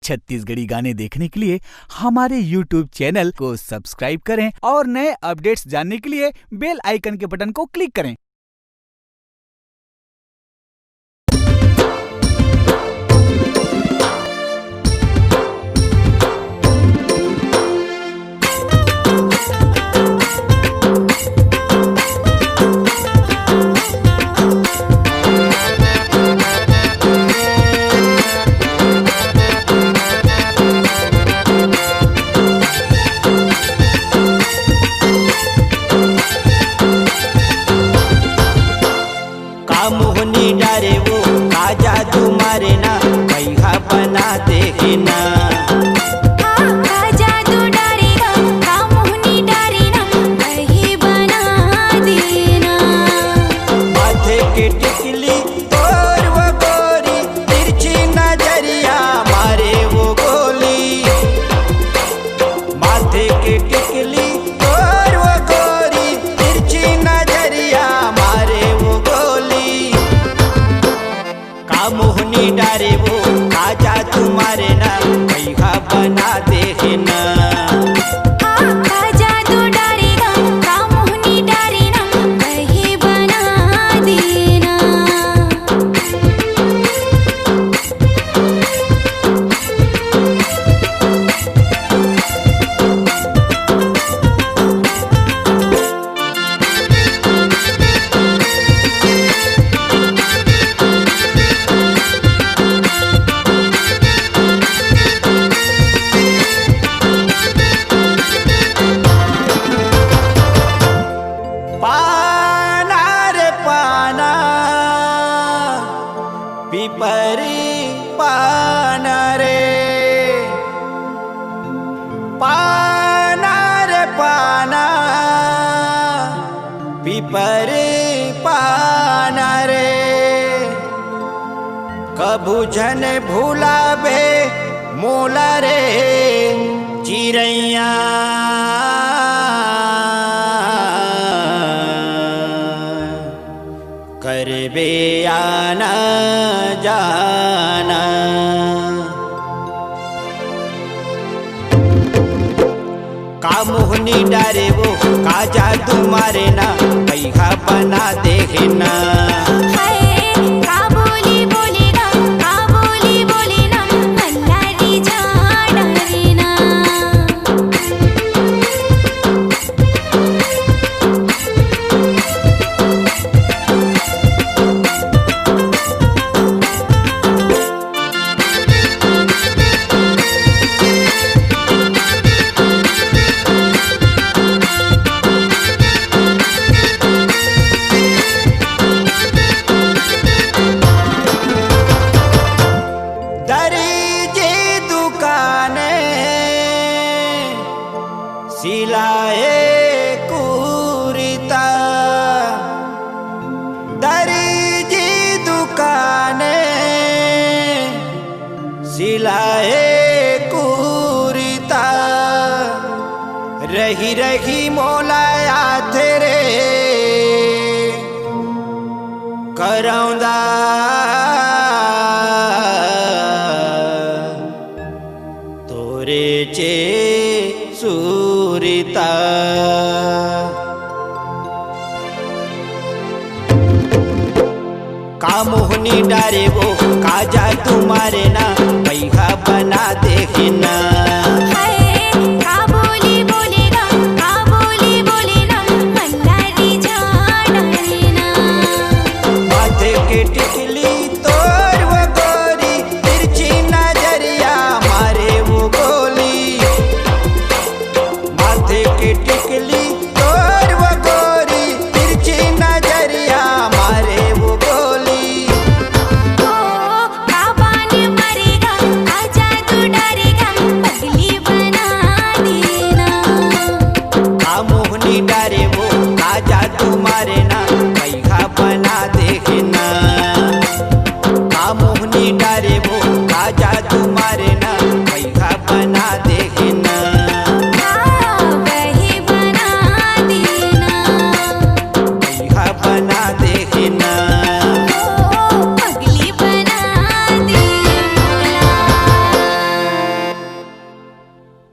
छत्तीसगढ़ी गाने देखने के लिए हमारे YouTube चैनल को सब्सक्राइब करें और नए अपडेट्स जानने के लिए बेल आइकन के बटन को क्लिक करें। मोहनी डारे वो काजा तुम्हारे ना कैहा बना देखे ना काजा तू डारेगा का मोहनी डारे ना कहीं बना देना। माथे के टिकली और वो गोरी तिरछी नजरिया मारे वो गोली। माथे के टिकली और वो गोरी तिरछी नजरिया मारे वो गोली। मोहनी डारे वो काजा तुम्हारे ना कैहा बना देखे ना। काजा तू डारेगा का मोहनी डारे ना कहीं बना देना। पिपरी पाना रे पाना रे पाना पिपरी पाना रे। कभू झन भूलाबे मोला रे चिरैया। करबे आना जाना का मोहनी डारे वो काजा तुम्हारे ना कैहा बना देखे ना। का बोली बोलेगा का बोली बोले ना अल्लाह दी जा डारे ना। सिलाए कुरिता दर्जी दुकाने सिलाए कुरिता। रही रही मोलाया तेरे करौंदा तोरे चे सूरिता। का मोहनी डारे वो काजा तुम्हारे ना कैहा बना देखे ना।